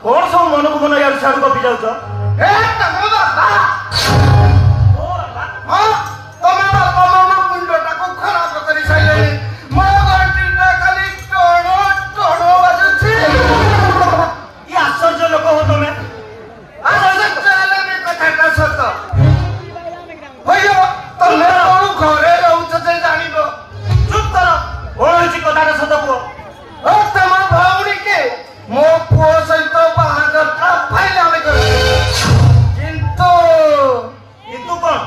कौन सब मन को मन यार छाड़ गपी जाउछ ए तमो बाबा हां तमो बाबा मन मुंडटा को खराब करी साइले मो घंटीटा खाली टोणो टोणो बाजुछि ये आश्चर्य लोक हो तमे आश्चर्य चले में कथाटा सत होयो तमे को घरे रहउछ जे जानिबो चुप कर कोन होछि कथाटा सत को ओ तम भाउनी के मो पुओ सहित बाहागरटा फाइनाल कर किंतु कौन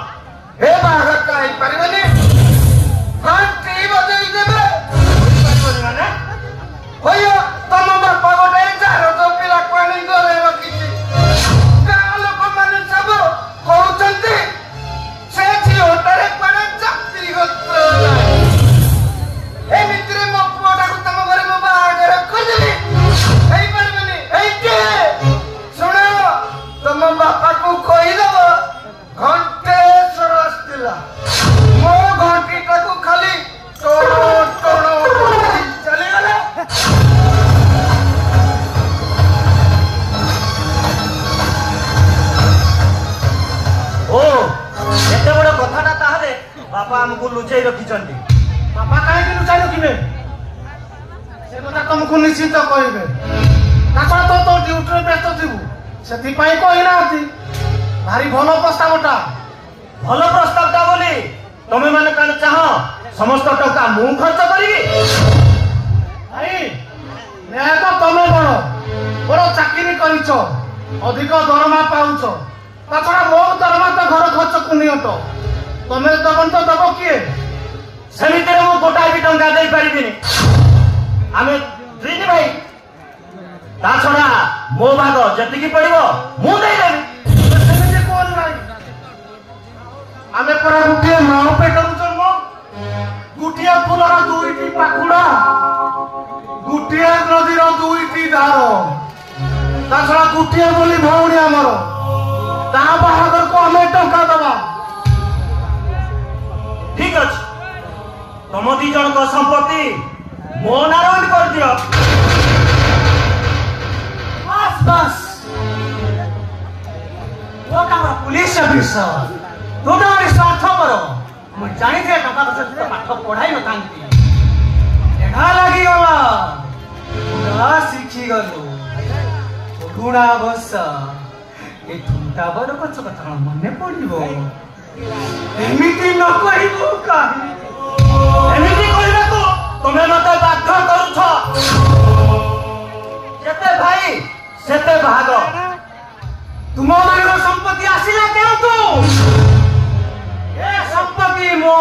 हे बाहर काई परिबनी घंटी बजई देबे परिबनी माने होयो तम बापा गोटे चारो तो पिला पानी गरे रखिछि गाँ लोक माने सब कहउचंती से झियोटारे पड़े जाति गोत्र ए मित्र मो पुओटा को तम घरे मो बाहागर करदेली एई परिबनी एई के सुनो तम बापा को कहि दबो घंटेश्वर आस्तिला मो घंटीटा को खाली टोणो टोणो चली गले ओ एते बड़ कथाटा ताहले बापा हमको लुचाई रखिचंती बापा काहे कि लुचाई रखिबे से कथा तुमको निश्चित कहिबे काका तो ड्यूटी व्यस्त थिबु सेति पई कहि नाथि भारी भलो प्रस्तावटा भल प्रस्तावटा बोली तमे माने कान चाह समस्त टका मु खर्च करिबी भाई ने तो तमे बड़ चाकरी करिछ अधिक दरमा पाउछ ताछड़ा मो दरमा तो घर खर्च को नियत तमे दबन तो दबो किए सेमिते मु गोटाई भी टंका देई परिबिनी आमे दुई भाई ताछड़ा मो भाग जति की पड़िबो मु देई देबी सेमिते कोन नाही आमे परा गुटिए माओ पेटरु जन्म गुटिए फुलर दुईटी पाखुड़ा गुटिए नदीर दुईटी धार ताछड़ा गुटिए बोली भौणी हमर ता बाहागर को हमें टंका दबा ठीक अछि तम दी जन को संपत्ति मो नारायण कर दियो बस बस वो कामरा पुलिस ऑफिसर तू तो स्वार्थ करो मु जानी थे टका तो पाठ पढ़ाई न थांती एठा लागी गला पूरा सीखी गलो गुणा बस ए ठुंटा बर कछ कथा मने पड़िबो एमिति न कहिबो काहे एमिति कहिबाको तमे मते बाध्य करूछ जेते भाई सेते भाग तुम मानो संपत्ति आसिला केउ तू ए संपत्ति मो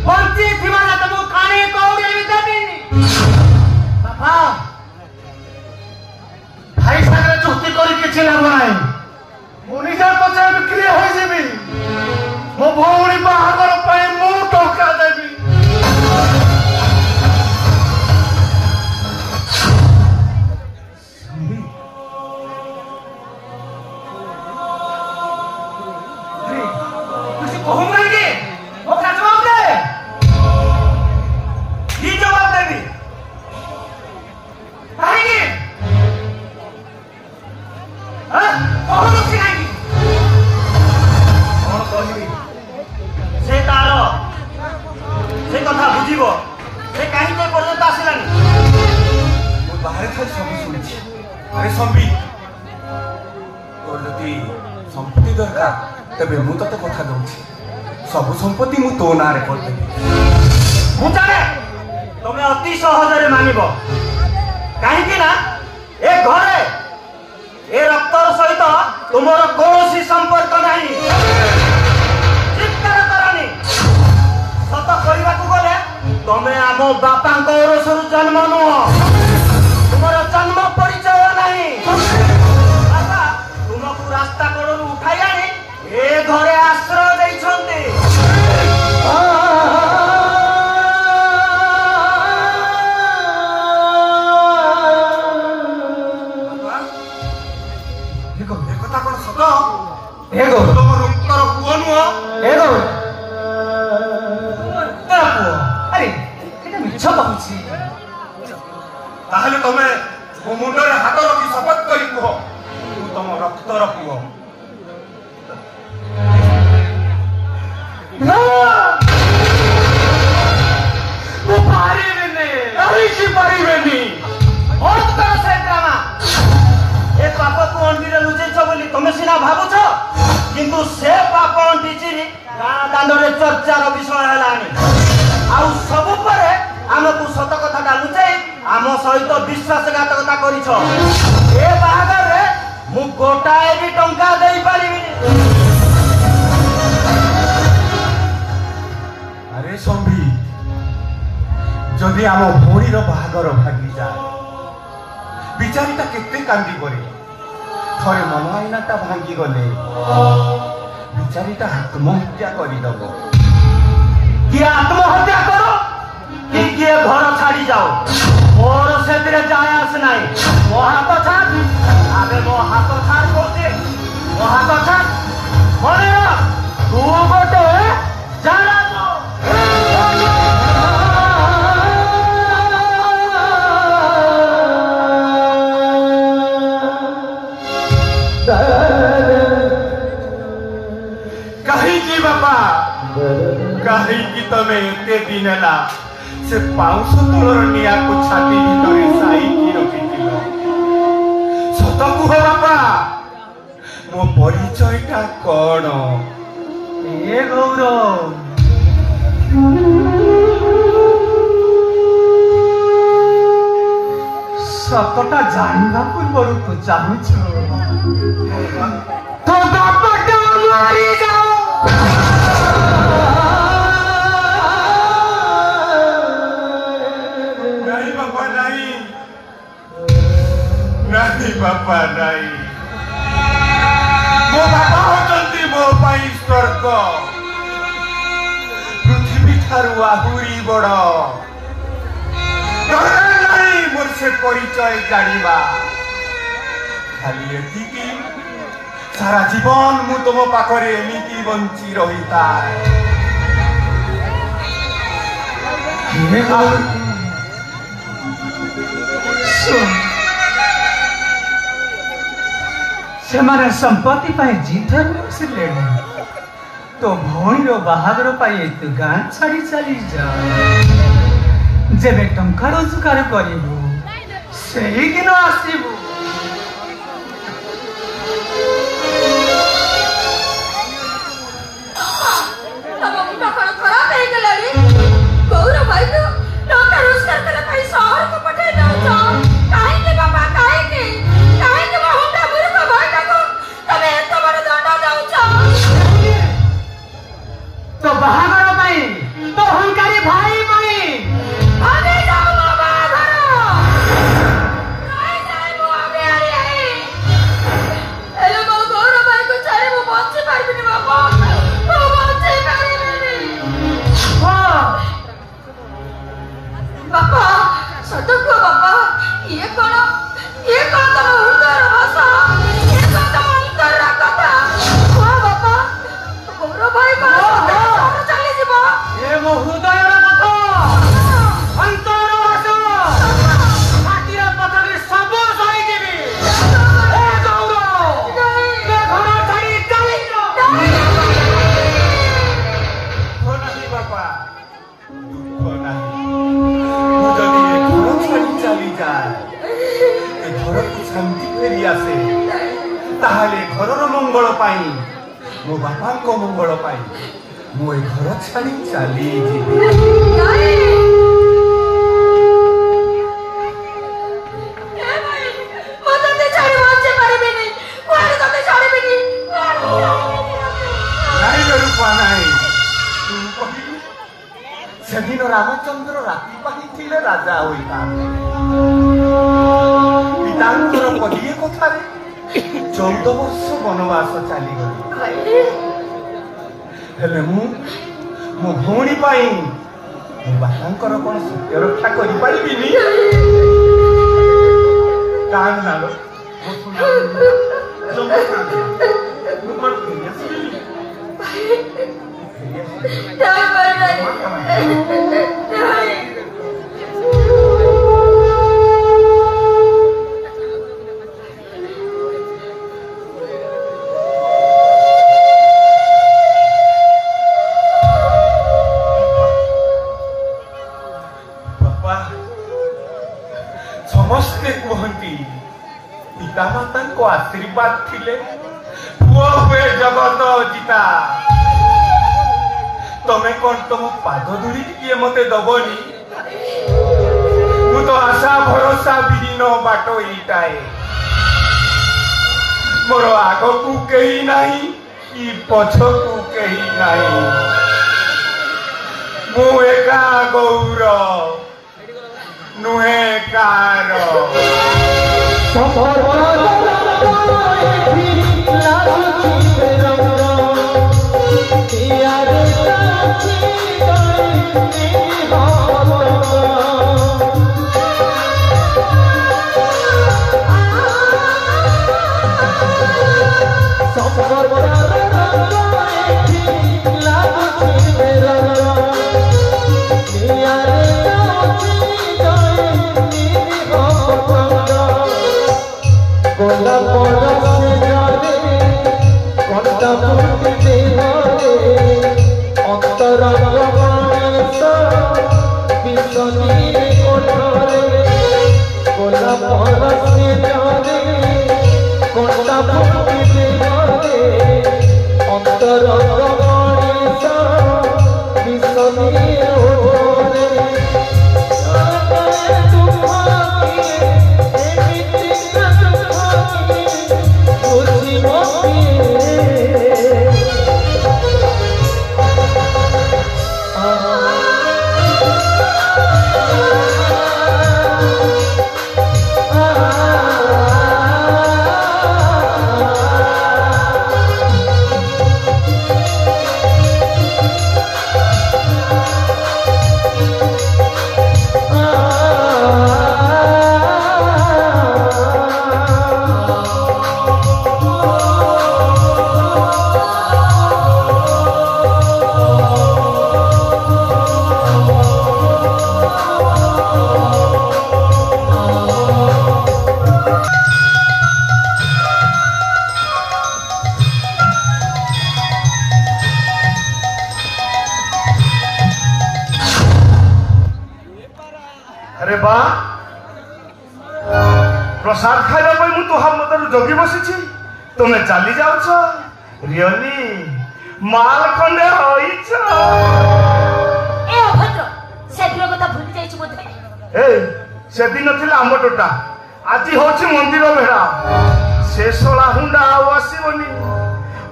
बंती थिमा ना तमु काने कौड़ी देबी बाबा भाई सागरे चुक्ति करी किछि लाभ नाही मु निजा पछे बिक्री होई जेबी मो भौणी बाहागर पई मु टका देबी तेबे मु तते कथा दउछि सब संपत्ति मु तो नारे कर देबी मु जाने तमे अति सहजरे मानिबो काहे कि ना ए घरे ए रक्तर सहित तुमर कोनोसी संपर्क नाही चित्तर करनी सत कहिबा को गले तमे आमो बापांक ओरसरु जन्म नुह तुमर जन्म परिचय नाही बाबा तुमको रास्ता कड़रू उठाई आनी ए घरे आश्रय दैछन्ते कथा कोन सत एगो तोर उत्तर पुओ नुह एगो तेरा पुओ अरे केटा मिछ कहछि ताहले तमे मो मुंडरे हाथ रखि ଶପଥ କରି କୁହ ମୁଁ ତମ ରକ୍ତର ପୁଅ। ମୁଁ ପାରିବିନି, କାହିଁକି ପାରିବେନି? ବନ୍ଦ କର ସେ ଡ୍ରାମା। ଏ ପାପକୁ ଅଣ୍ଡିରେ ଲୁଚେଇଛ ବୋଲି ତମେ ସିନା ଭାବୁଛ, କିନ୍ତୁ ସେ ପାପ ଅଣ୍ଡି ଚିରି ଗାଁ ଦାଣ୍ଡରେ ଚର୍ଚ୍ଚାର ବିଷୟ ହେଲାଣି। ଆଉ ସବୁ ପରେ ଆମକୁ ସତ କଥାଟା ଲୁଚେଇ ଆମ ସହିତ ବିଶ୍ୱାସଘାତକତା କରିଛ। ଏ ବାହାଘରରେ ମୁଁ ଗୋଟାଏ ବି ଟଙ୍କା ଦେଇପାରିବିନି। ଆରେ ସମ୍ଭି, ଯଦି ଆମ ଭଉଣୀର ବାହାଘର ଭାଙ୍ଗିଯାଏ, ବିଚାରୀଟା କେତେ କାନ୍ଦି ପଡ଼େ। ଥରେ ମନ ଆଇନାଟା ଭାଙ୍ଗିଗଲେ ବିଚାରୀଟା ଆତ୍ମହତ୍ୟା କରିଦବ। କିଏ ଆତ୍ମହତ୍ୟା କର କି କିଏ ଘର ଛାଡି ଯାଉ, ମୋର ସେଥିରେ ଯାଏ ଆସେ ନାହିଁ। ମୋ ହାତ ଛାଡ, ଆବେ ମୋ ହାତ ଛାଡ କହୁଛି, ମୋ ହାତ ଛାଡ। ମନେ ରଖ, ତୁ ଗୋଟେ ଜାଣା କାହିଁକି ବାପା, କାହିଁକି ତମେ ଏତେ ଦିନ ହେଲା ସେ ପାଉଁଶ ତଳର ନିଆଁକୁ ଛାତି ଭିତରେ ସାଇକି ରଖିଥିଲ? ସତ କୁହ ବାପା, ମୋ ପରିଚୟଟା କଣ? ଏ ଗୌରବ, ସତଟା ଜାଣିବା ପୂର୍ବରୁ ତୁ ଚାହୁଁଛୁ ତୋ ବାପଟା ମରିଯାଉ। ନାଇଁ ବାପା, ନାଇଁ ନାଇଁ ବାପା, ନାଇଁ। ମୋ ବାପା ହଉଛନ୍ତି ମୋ ପାଇଁ ସ୍ୱର୍ଗ, ପୃଥିବୀ ଠାରୁ ଆହୁରି ବଡ଼। ଦରକାର ନାହିଁ ମୋର ସେ ପରିଚୟ ଜାଣିବା, ଖାଲି ଏତିକି, ସାରା ଜୀବନ ମୁଁ ତୁମ ପାଖରେ ଏମିତି ବଞ୍ଚି ରହିଥାଏ। ସେମାନେ ସମ୍ପତ୍ତି ପାଇଁ ଜିଦ ବସିଲେଣି, ତୋ ଭଉଣୀର ବାହାଘର ପାଇଁ ତୁ ଗାଁ ଛାଡ଼ି ଚାଲିଯା। ଯେବେ ଟଙ୍କା ରୋଜଗାର କରିବୁ ସେଇଦିନ ଆସିବୁ। तो ବାହାଘର ପାଇଁ, ତ ଅହଙ୍କାରୀ ଭାଇ ପାଇଁ ତାହେଲେ ଘରର ମଙ୍ଗଳ ପାଇଁ, ମୋ ବାପାଙ୍କ ମଙ୍ଗଳ ପାଇଁ ମୁଁ ଏ ଘର ଛାଡ଼ି ଚାଲିଯିବି। ସେଦିନ ରାମଚନ୍ଦ୍ର ରାତି ପାହିଥିଲେ ରାଜା ହୋଇଥାନ୍ତେ। ପିତାଙ୍କର ପଦିଏ କଥାରେ 14 ବର୍ଷ ବନବାସ ଚାଲିଗଲି। ହେଲେ ମୁଁ ମୋ ଭଉଣୀ ପାଇଁ ମୋ ବାପାଙ୍କର କଣ ସତ୍ୟ ରକ୍ଷା କରିପାରିବିନି? କାନ୍ଦ पिता माता को आशीर्वाद थिले पुओ हुए जगत जीता तमे कौन तुम पाद धूली किए मते दबनी तो आशा भरोसा विहीन बाट एटाए मोर आग को कही नहीं कि पछ को कही नहीं मु एका गौर नुहे कार अरे बा प्रसाद खाइबा मु तुहार मदर जगी बसी तुमे चली जाउछ रियली माल खंडे होइछ ए अभद्र सेदिन कथा भूली जाइछु बोधे ए सेदिन थिला आम टोटा आज होछि मंदिर भेड़ा से सोला हुंडा आसीबनी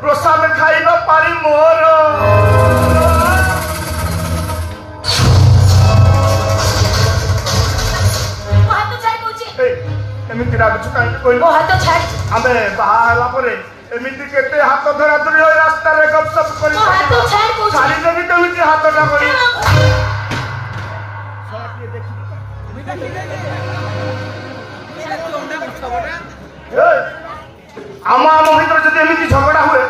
प्रसाद खाइबा पारी मोर एमिति रागुछु काई कोइ मो हाथ छाड़ आमे बाहाला परे एमिति केते हाथ धरा धरी होय रास्ता रे गपसप करी मो हाथ छाड़ को सारी देबी केमिति हाथ ना करी आम भीतर जदि एमिति झगड़ा हुए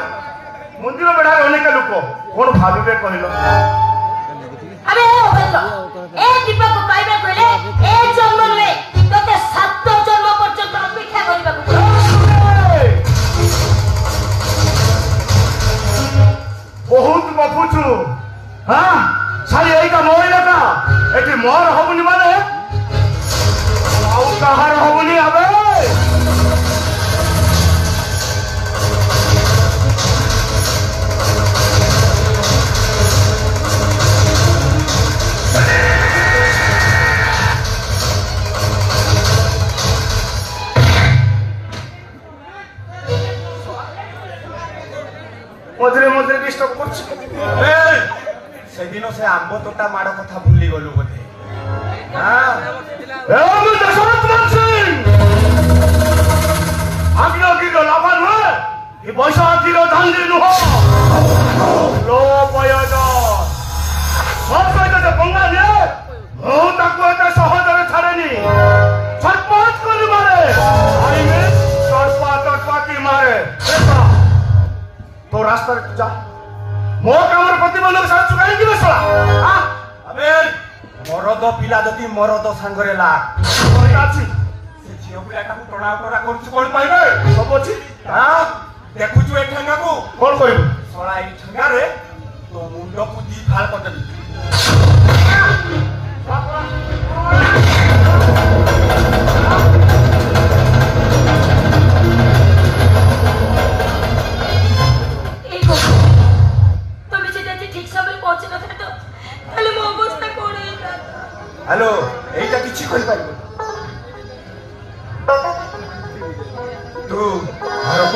मंदिर बेढ़ा अनेक लोक कौन भाविबे कहलो अबे ए अभद्र ए दीपक को पाइबे कहले ए जन्म रे तते 7 जन्म पर्यंत अपेक्षा करबा को बहुत बफुछु हां सारी एका मोइला का एठी मोर होबुनी माने आउ कहार होबुनी आबे मजरे मजरे डिस्टर्ब करछ से दिन से आंबो तोटा माड़ कथा भूली गलु बोधे हां ए हम दशरथ मान सिंह आगिलो गिलो लाभान हुए ये पैसा गिलो धांदी नुह लो पयज सब कहितो जे पंगा ने हो ताको एते सहज रे छाड़ेनी सरपंच कोनी मारे आई में सरपा की मारे देखा तो रास्ता रे जा मो कामर प्रतिबंधक सारा चुकाई कि बसला हां अबे मरद पिला जति मरद संगरे ला अछि से झियो पिलाटा को टणा टणा करछु कोन पाइबे सब अछि हां देखुछु ए ठंगा को कोन करिबु सळा ई ठंगा रे तो मुंड को दी फाल कर देबी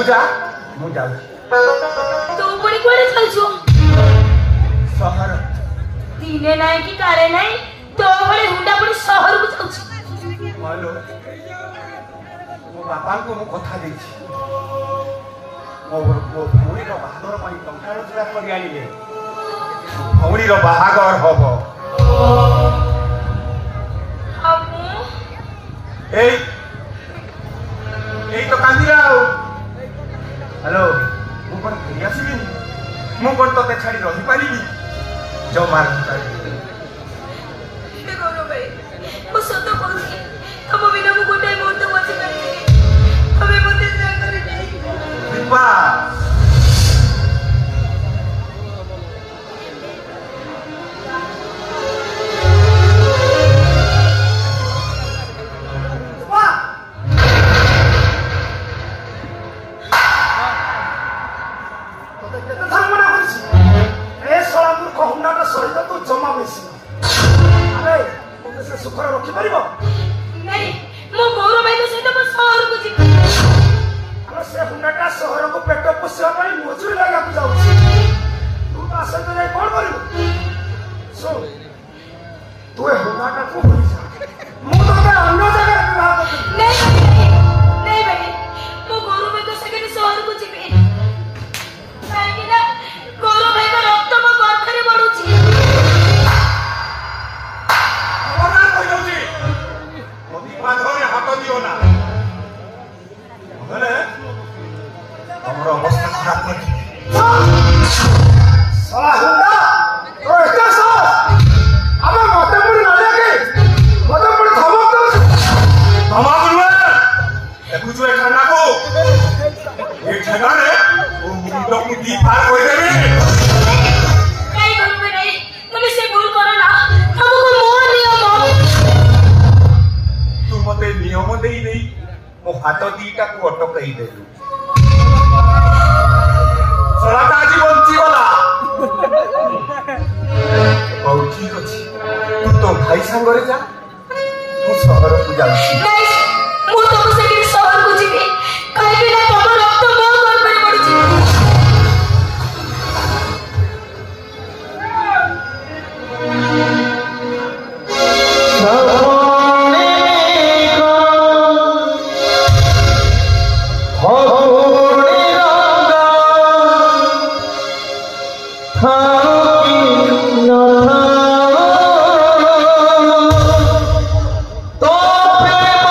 जा मु जाऊँ तू पुणी कुआडे चलछु सहर दिने नाही कि काले नाही तो भले हुंडा पुणी शहर को जाउछु मालो मो बापा को मु कथा देछि मो भौणी रो बाहागर पाई टंका रोजगार करी आनिले भौणी रो बाहागर हबो हमु এই তো কান্দিরা হ্যালো মু কোন ফেরি আসিবিনি মু কোন তোতে ছাড়ি রহি পারিবি জমার हे गौरव भाई वो सत कहूची तम बिना मु गोटे मुहूर्त बची पारिनी हमें मते जा करे दीपा सुखर रखी परिबो नहीं मो गौरव भाई सहित मो शहर को जी अरे से हुंडाटा शहर को पेट पोषिया पई मजूरी लगा को जाउछी तू आसे तो जाई कोन करिबो सो तू ए हुंडाटा को बोली जा मु तो के अन्य जगह विवाह करती नहीं भाई मो गौरव भाई सहित शहर को जी काहे ना गौरव भाई का रक्त मो गर्भरे बढुची हाथ दियो ना हमरो अवस्था खराब कर साला हुंडा तो एका सास अबे मते मुड़ी न लगे मते मुड़ी धमक दो धमक लुए देखु जो खाना को ये ठगा रे वो मुंडो को दी पार होई देबे काई करबे नहीं तुम से भूल करो ना हमको मोर नियम तू मते नियम देई नहीं मो हाथ दीटा को अटकई देलु सलाटा आज बंची गला ओ ठीक अछि तू तो भाई संगरे जा मु शहर को जाउछी नहीं मु तो से शहर को जीबी काहे बिना तम रक्त मो गर्भरे बढुची तो प्रेम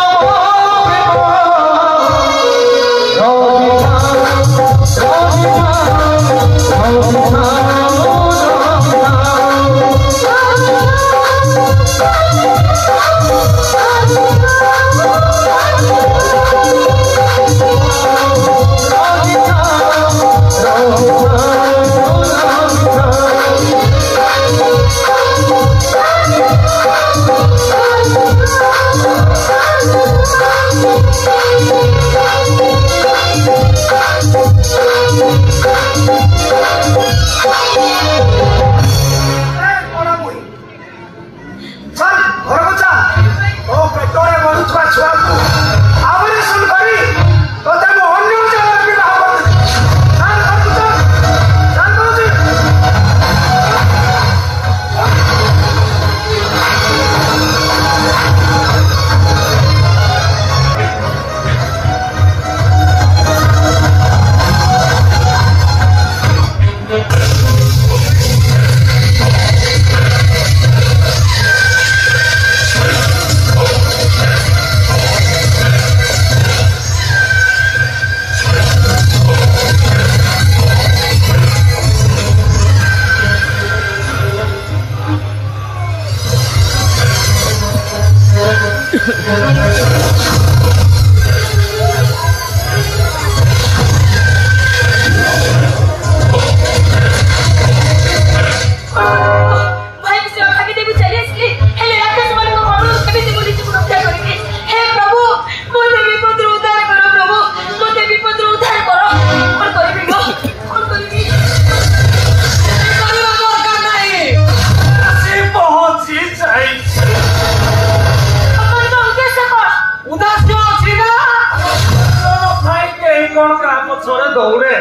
कौन का पछरे दौड़े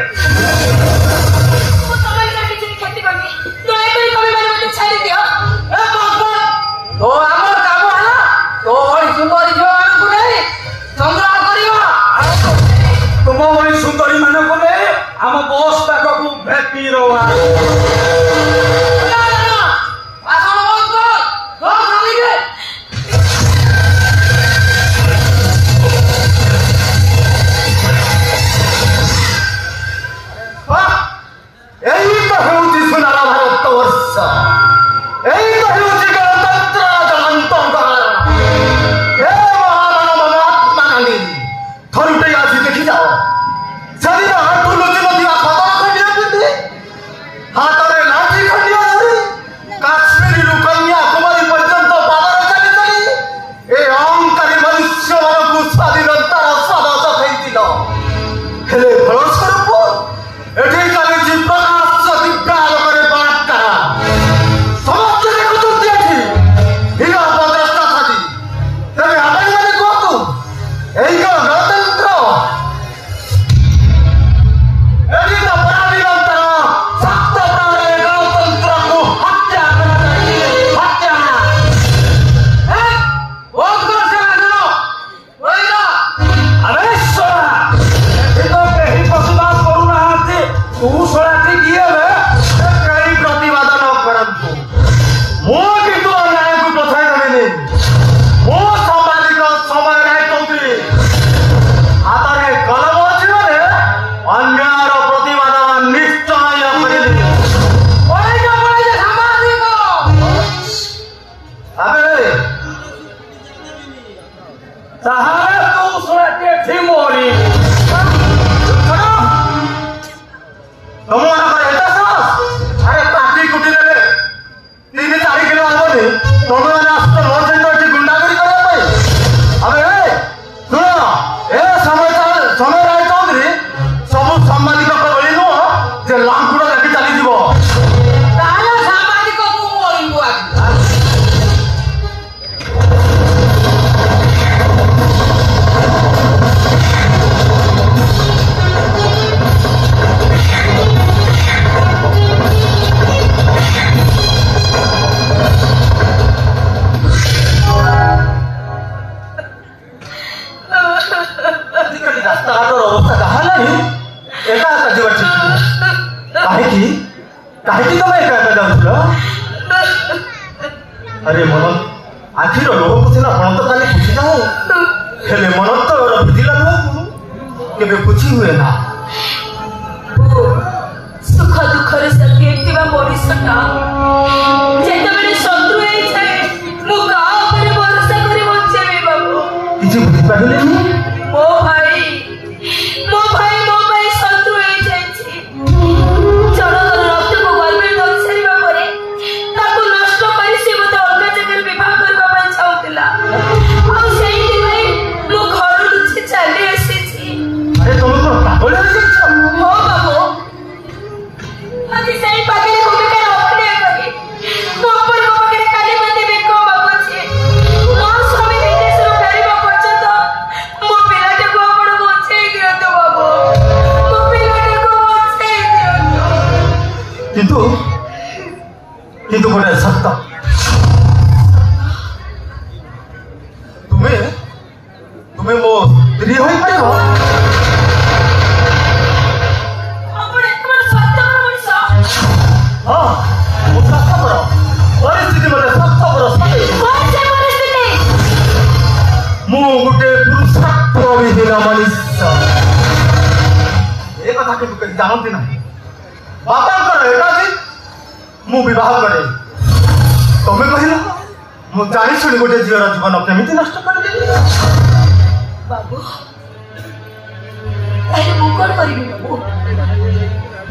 ମୁଁ ତମର କିଛି କ୍ଷତି କରିବି ଦୟାକରି ତମେ ମାନେ ମୋତେ ଛାଡ଼ି ଦିଅ ଏ ବାବା ତ ଆମର କାମ ହେଲା ତ ଭଳି ସୁନ୍ଦରୀ ଝିଅମାନଙ୍କୁ ନେଇ ସଂଗ୍ରହ କରିବା तुम वही सुंदरी मान को ले आम बस पाखक भेटी रहा अरे मन आखिर लोक पुछिला पण तो खाली पुछि ना हेले मन तो बुझिला केबे पुछि हुए ना सुख दुख रे सके एतिबा मरिसटा जेतबेले शत्रु हे छे मु का ऊपर भरोसा करे बचेबे बाबू किछि बुझि पाडले मो भाई शत्रु हे जाइछि जणकर रक्त को गर्भे धरि सरिबा परे ताको नष्ट करि से मते अलगा जगह विवाह करबा ପାଇଁ चाहुतिला आ सेहि भाई मु घर लुचि चली आसीछि अरे तुम तो पागल हो गई हो बाबू अति सही पागल होके कर अपने करी तो ऊपर को पकड़े काली मते बेको बाबू छे मोर स्वामी विदेश रो फेरिबा पर्यंत मो पिलाटे को आपण बचै दियो तो बाबू मो पिलाटे को बचै दियो किंतु किंतु गोटे सत्य तुम्हें तुम्हें मो स्त्री होई परिबो आपण एकबार सत्य मनुष्य हां मो सत्य करो परिस्थिति मते सत्य करो कोन से परिस्थिति मु गोटे पुरुषत्व विहीन मनुष्य ए कथा के तुके जानती नहीं बापा कर एटा जी मु विवाह करे तमे कहिला मु जानि सुनि गोटे जीवर जीवन केमिति नष्ट कर देली बाबू ताहे मु कोन करिबी बाबू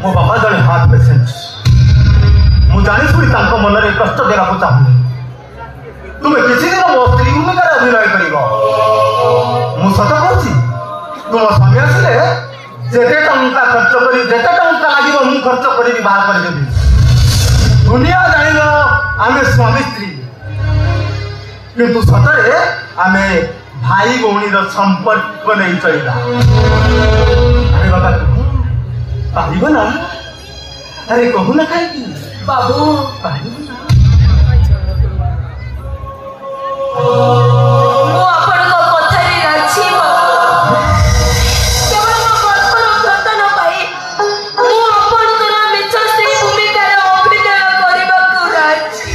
मो बाबा जने हार्ट पेशेंट मु जानि सुनि तांको मन रे कष्ट देला को चाहू तुमे किछि दिन मो स्त्री भूमिका रे अभिनय करिवो मु सत कहछि तुम स्वामी आसिले जेते टंका खर्च करी जेते टंका लागिवो मु खर्च करी विवाह कर देबी दुनिया जानिलो आमे स्वामी स्त्री किंतु सतरे आमे भाई भौणी रो संपर्क नहीं चलिला अरे पाइब ना अरे कहू ना खाई बाबू पाइब ना ମୁଁ ଆପଣଙ୍କ କଥାରେ ରାଜି ବାବୁ କେବଳ ମୋ ଗଳ୍ପର ପ୍ରଦାନ ପାଇଁ ମୁଁ ଆପଣଙ୍କର ମିଛ ସ୍ତ୍ରୀ ଭୂମିକାର ଅଭିନୟ କରିବାକୁ ରାଜି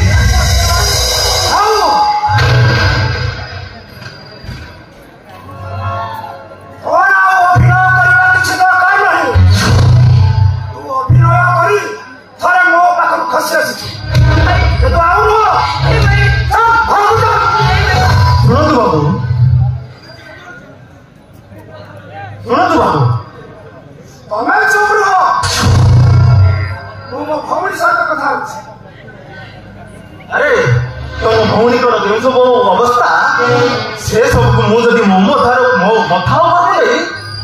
अरे तुम भौणी जो सब अवस्था से सब को मुझे मो मथा उपर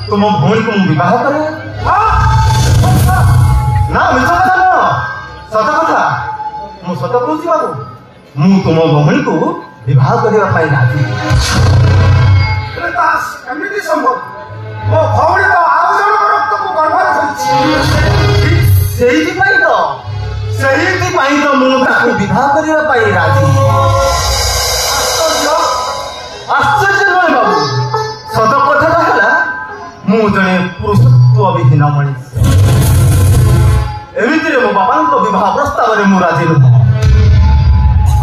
तुम भौणी को विवाह करे ना मिछ कथा न सत कथा मु सत कहूँ बाबू मु तुम भौणी को विवाह करने राजी एमती संभव मो भौणी तो आउ जन रक्त को गर्भर तो मुझे विवाह करने राजी आश्चर्य नुहे बाबू सत कथा है मु जड़े पुरुषत्व विहीन मनीष एमती मो बापा विवाह प्रस्ताव में राजी नुह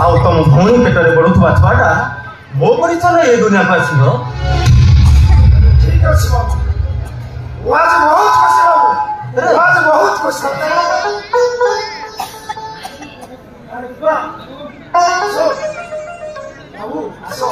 आउ तुम भौणी पेटरे बढ़ुवा छुआटा मो परिचय ए दुनिया को आस ठीक अच्छे बाबू आज बहुत खुशी बाबू आज बहुत खुशी बाबू आसो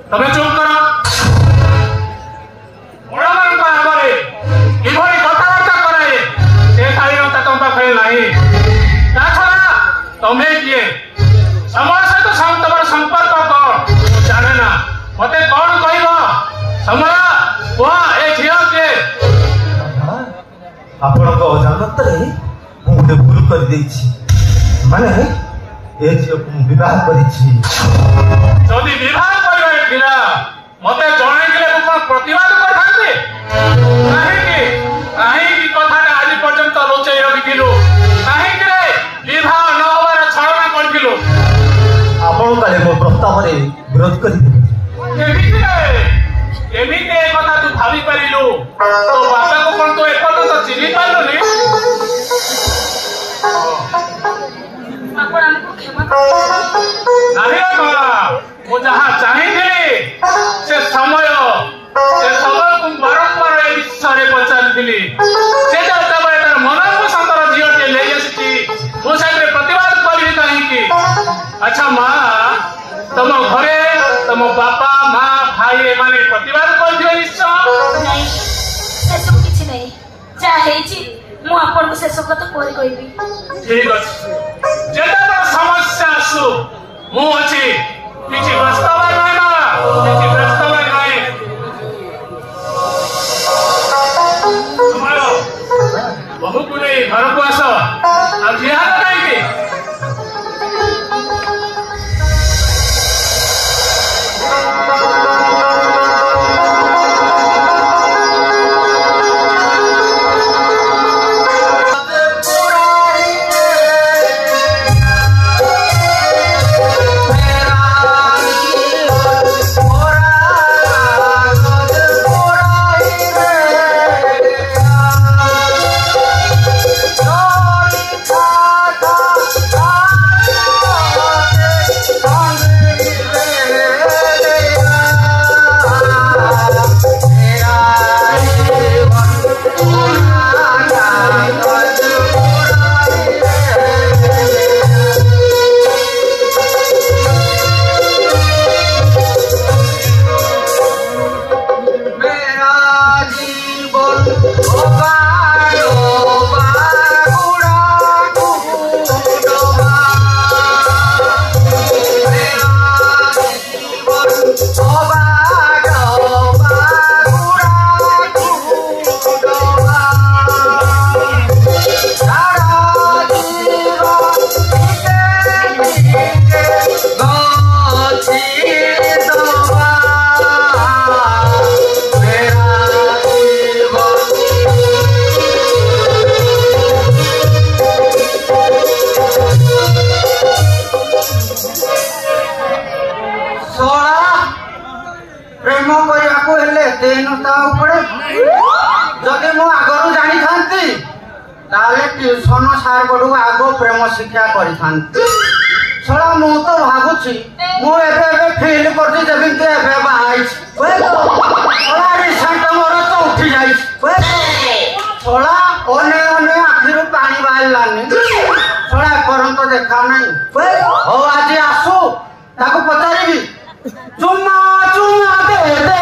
तमें चुप करो बड़ा मान का आगे किभली कथाबार्ता कराए से शालीनता तुम पाखे नहीं ता छड़ा तुम्हें किए समय सहित तुम संपर्क कौन जाने ना मते कौन कहब समय वह ए झील के आपण अजानत गोटे भूल कर माने ए झील को विवाह करी जदि विवाह करवा मत जन प्रतिवाद करते कहीं कथा आज पर्यंत लुचाई रखिलु कहीं विवाह न होवार छलना करूँ आपण काले मो प्रस्ताव विरोध कर कथा तू भावी पारू तो बापा को कौन तो एपर्यंत चिन्ह पारे ମୁଁ ଯାହା ଚାହିଁଥିଲି ସେ ସମୟ କୁ ବାରମ୍ବାର ଏ ବିଷୟରେ ପଚାରିଥିଲି ସେ ଯେତେବେଳେ ତାର ମନପସନ୍ଦର ଝିଅଟିଏ ନେଇ ଆସିଛି ମୁଁ ସେଥିରେ ପ୍ରତିବାଦ କରିବି କାହିଁକି ଆଚ୍ଛା ମା ତମ ଘରେ ତମ ବାପା ମା ଭାଇ ଏମାନେ ପ୍ରତିବାଦ କରିଥିବେ ନିଶ୍ଚୟ ସେସବୁ କିଛି ନାହିଁ ଯାହା ହେଇଛି ମୁଁ ଆପଣଙ୍କୁ ଶେଷ କଥା ପରେ କହିବି ଠିକ ଅଛି ଯେତେବେଳେ ସମସ୍ୟା ଆସୁ ମୁଁ ଅଛି किसी प्रस्ताव नहीं ना किसी प्रस्ताव नहीं तुम्हारा बहु को नहीं घर को आस अब जिहाद कहीं मेरा ପ୍ରେମ କରିବାକୁ ହେଲେ ଏତେ ହୀନତା ପଡେ ଯଦି ମୁଁ ଆଗରୁ ଜାଣିଥାନ୍ତି ତାହେଲେ ଟ୍ୟୁସନ ସାର୍ कडू ଆଗ ପ୍ରେମ ଶିକ୍ଷା କରିଥାନ୍ତି ଶଳା ମୁଁ ତ ଭାବୁଛି ମୁଁ ଏବେ ଫିଲ୍ କରୁଛି ଯେମିତି ଏବେ ବାହା ହେଇଛି ଶଳା ରିସେଣ୍ଟ ମୋର ତ ଉଠି ଯାଇଛି ଶଳା ଅନେକ ଆଖିରୁ ପାଣି ବାହାରିଲାନି ଶଳା ଏପର୍ଯ୍ୟନ୍ତ ଦେଖା ନାହିଁ ହଉ ଆଜି ଆସୁ ତାକୁ ପଚାରିବି ଚୁମା ଚୁମା ଦେ ଦେ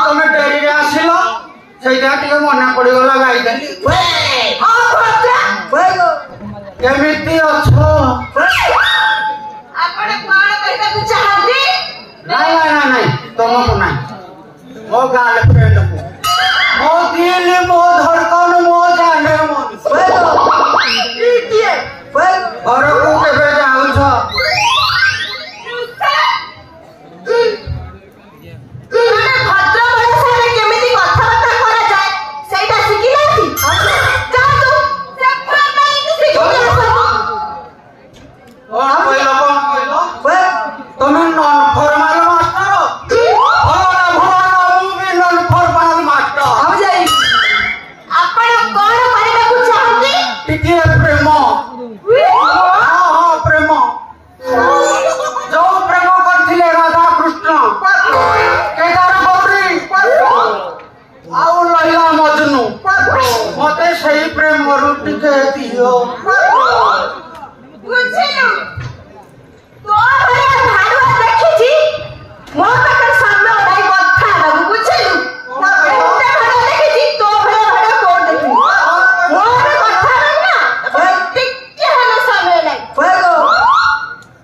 ତମେ ଡେରିରେ ଆସିଲ ସେଇଟା ଟିକେ ମନେ ପଡିଗଲା ଗାଇଦେଲି କେମିତି ଅଛ ଆପଣ କଣ କହିବାକୁ ଚାହାନ୍ତି? ନାଇଁ ତମକୁ ନାଇଁ ମୋ ଗାର୍ଲଫ୍ରେଣ୍ଡକୁ ମୋ ଦିଲ ମୋ ଧଡ଼କନ ମୋ ଜାନେ ଘରକୁ କେବେ ଯାଉଛ ତମେ non formal master non formal master ଆପଣ କଣ କରିବାକୁ ଚାହାନ୍ତି? ଟିକେ ପ୍ରେମ ହଁ ପ୍ରେମ ଯୋଉ ପ୍ରେମ କରିଥିଲେ ରାଧା କୃଷ୍ଣ କେଦାର ଗୌରୀ ଆଉ ଲୈଲା ମଜନୁ ମତେ ସେଇ ପ୍ରେମରୁ ଟିକେ ଦିଅ ବୁଝିଲୁ ତୋ ଭଳିଆ ଭାଡୁଆ ଦେଖିଛି ମୋ ପାଖରେ ସାମ୍ନା ନାହିଁ କଥା ହେବାକୁ ବୁଝିଲୁ ଏତେ ଭାଡୁଆ ଦେଖିଛି ତୋ ଭଳିଆ ଭାଡୁଆ କୋଉଠି ଦେଖିନି ମୋର କଥା ନାହିଁ ନା ଟିକେ ହେଲେ ସମୟ ନାହିଁ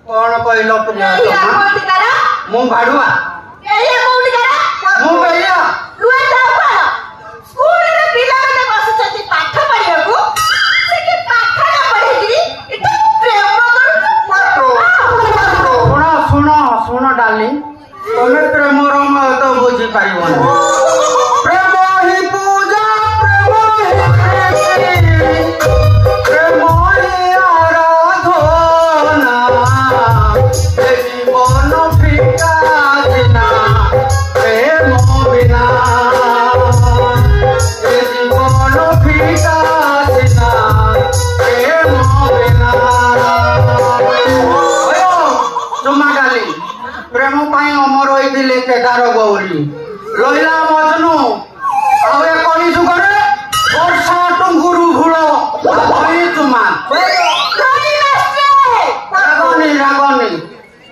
କଣ କହିଲ ତୁମେ ଏଇଆ କୋଉଠିକାର ମୁଁ ଭାଡୁଆ ଏଇଆ କୋଉଠିକାର ମୁଁ ବେଳିଆ ଲୁଆ ଯାଉ କଣ ସ୍କୁଲରେ ପିଲାମାନେ ବସିଛନ୍ତି ପାଠ ପଢିବାକୁ ସେଠି ପାଠ ନ ପଢିକିରି ଏଟା ପ୍ରେମ ଶୁଣ ଡାର୍ଲିଂ ତମେ ପ୍ରେମର ତ ବୁଝିପାରିବନି ପ୍ରେମ ହିଁ ପୂଜା ପ୍ରେମ ହିଁ ଆରାଧନା ଏ ଜୀବନ ଫିକା ଦିନା ପ୍ରେମ ବିନା ଏ ଜୀବନ ଫିକା ଦିନା ପ୍ରେମ ବିନା ଚୁମା ଡାଲି ପ୍ରେମ ପାଇଁ ଅମର ହୋଇଥିଲେ କେଦାର ଗୌରୀ ଲୈଲା ମଜନୁ ଆଉ ଏ କଳି ଯୁଗରେ ବର୍ଷା ଟୁଙ୍ଗୁରୁ ଭୁଳ ଚୁମା ରାଗନି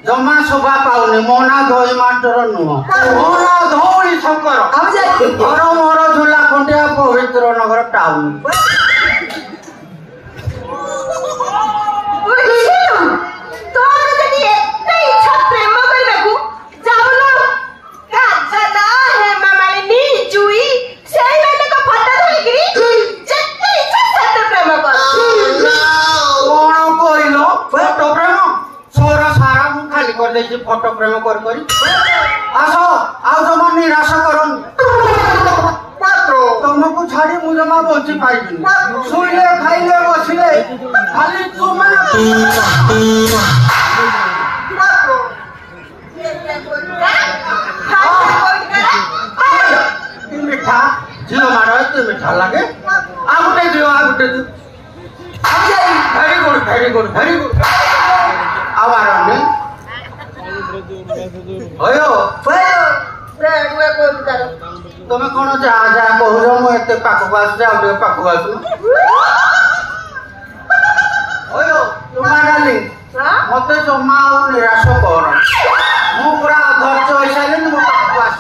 ଜମା ଶୋଭା ପାଉନି ମୋ ନା ଧୋଇ ମାଷ୍ଟର ନୁହଁ ମୋ ନା ଧଉଳି ଶଙ୍କର ଘର ମୋର ଝୁଲା ଖୁଣ୍ଟିଆ ପବିତ୍ର ନଗର ଟାଉନ ଫଟୋ ପ୍ରେମ କରି ଆସ ଆଉ ଜମା ନିରାଶ କରନି ତମକୁ ଛାଡି ମୁଁ ଜମା ବଞ୍ଚି ପାରିବିନି ଶୋଇଲେ ଖାଇଲେ ବସିଲେ ଖାଲି ତୁମେ ମିଠା ଝିଅ ମାର ଏତେ ମିଠା ଲାଗେ ଆଉ ଗୋଟେ ଦିଅ ଭେରି ଗୁଡ ଆଉ ମାରନି ତମେ କଣ ଯାହା କହୁଛ ମୁଁ ଏତେ ପାଖକୁ ଆସୁଛି ଆଉ ଟିକେ ପାଖକୁ ଆସୁ ମତେ ଜମା ଆଉ ନିରାଶ କର ମୁଁ ପୁରା ଧୈର୍ଯ୍ୟ ହେଇସାରିଲିନି ମୋ ପାଖକୁ ଆସ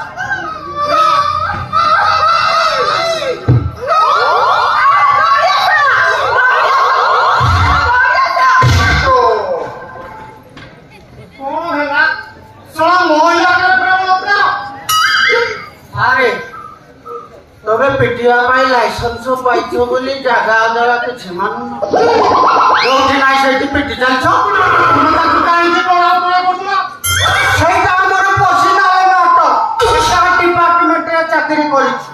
ତବେ ପିଟିବା ପାଇଁ ଲାଇସେନ୍ସ ପାଇଛ ବୋଲି ଜାଗା ଅଜଳା କିଛି ମାନୁନ ଯୋଉଠି ନାହିଁ ସେଇଠି ପିଟି ଚାଲିଛ ତୁମେ ତାକୁ କାହିଁକି ପଢାପଢା କରୁଥିଲ? ସେଇଟା ଆମର ପର୍ସନାଲ ମ୍ୟାଟର ଡିପାର୍ଟମେଣ୍ଟରେ ଚାକିରି କରିଛୁ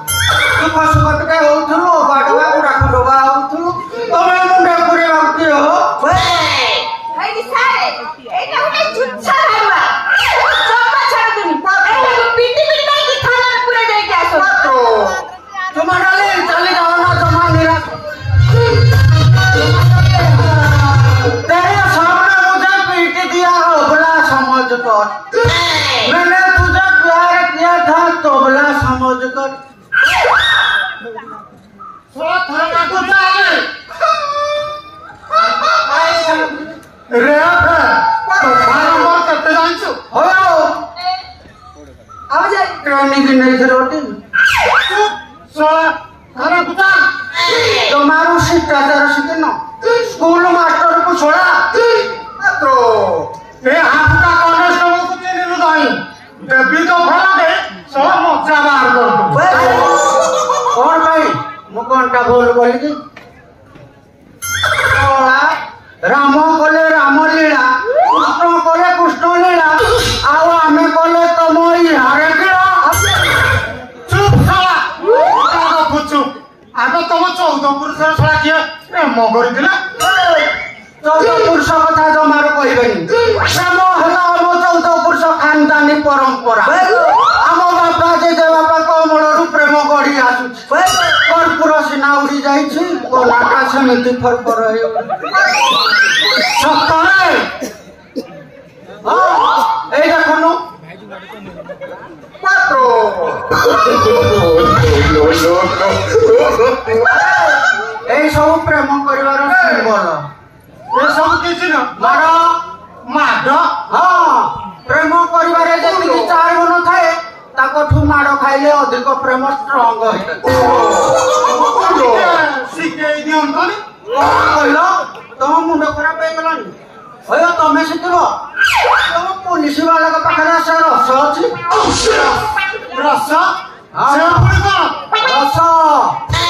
ଦୁଃଖ ସୁଖ ଟିକେ ହଉଥିଲୁ ବାଡବା ଗୁଡାକୁ ଡବା ହଉଥିଲୁ ତମେ ମୁଣ୍ଡ ପୁରେଇବାକୁ କିଏ ହୋ ଭାଇ ସାରେ ଏଇଟା ଗୋଟେ ଚୁଚ୍ଛା ହାରୁଆ ଜମା ଛାଡୁନି ଏଇଟାକୁ ପିଟି ପିଟି ଦେଇକି ଥାନାରେ ପୁରା ଦେଇକି ଆସ তোমার চালি যাও না জমা নিরাশ तेरे सामने मुझे पीट दिया होबला समझ कर मैंने तुझे प्यार किया था तोबला समझ कर ଶଳା ଥାନାକୁ ଚାଲେ। ରେ ତୋଫାନ ମୋର କେତେ ଜାଣିଛୁ? हो अब जा ट्रेनिंग नहीं थी रोटी ଚୁପ୍ ଶଳା ଥାନାକୁ ଚାଲ। तुम्हारू शिष्टाचार शिखिन स्कूल मास्टर को छोड़ा तो ଏ ହାତଟା କନେଷ୍ଟବଳକୁ ଚିହ୍ନିଲୁ ନାହିଁ। ଦେବି ତ ଫଳରେ ଶଳା ମଜା ବାହାର କରିଦେବୁ। कौन भाई मु कौनटा भूल बोली कि राम कले राम लीला कृष्ण कले कृष्ण लीला आउ आमे कले तम इहारे कीड़ा ଚୁପ୍ ଶଳା ଆଗ ପୁଛୁ ଆଗ ତମ 14 ପୁରୁଷର ଶଳା କିଏ ପ୍ରେମ କରିଥିଲା? 14 पुरुष कथा जमार कहबेनी प्रेम हला आम 14 पुरुष खानदानी परंपरा आम बापा जेजे बापा कमलरू प्रेम गढ़ी आसुଛି कर्पूर सीना उड़ी जाइछि कोलाटा सेमिति फरफर हे ସତରେ हाँ ए देखनु पात्रो ए सब प्रेम करिवार सिंबल ଏସବୁ କିଛି ନୁହଁ। मार ମାଡ हाँ प्रेम करिवारे जेतिକି चार गुण थाए ताकठू माड़ खाइले अधिक प्रेम स्ट्रंग होइते ଶିଖେଇ ଦିଅନ୍ତନି। କହିଲ ତମ ମୁଣ୍ଡ ଖରାପ ହେଇଗଲାଣି ହୟ ତମେ ଶିଖିବ ତମ ପୋଲିସ ବାଲାଙ୍କ ପାଖରେ ସେ ରସ ଅଛି ରସ ହଁ। ସେ ପୁଣି କଣ? ରସ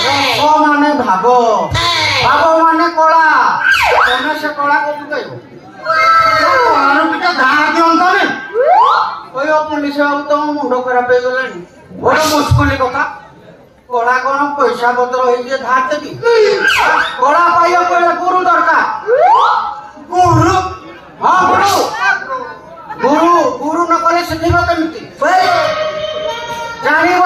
ରସ ମାନେ ଭାବ ଭାବ ମାନେ କଳା ତମେ ସେ କଳା କୋଉଠୁ ପାଇବ କଳାରୁ ଟିକେ ଧାର ଦିଅନ୍ତନି। କହିବ ପୋଲିସ ବାବୁ ତମ ମୁଣ୍ଡ ଖରାପ ହେଇଗଲାଣି ବଡ ମୁସ୍କୁଲି କଥା କଳା କଣ ପଇସା ପତ୍ର ହେଇକି ଧାର ଦେବି କଳା ପାଇବ କହିଲେ ଗୁରୁ ଦରକାର ଗୁରୁ ହଁ ଗୁରୁ ଗୁରୁ ଗୁରୁ ନ କଲେ ଶିଖିବ କେମିତି ଜାଣିବ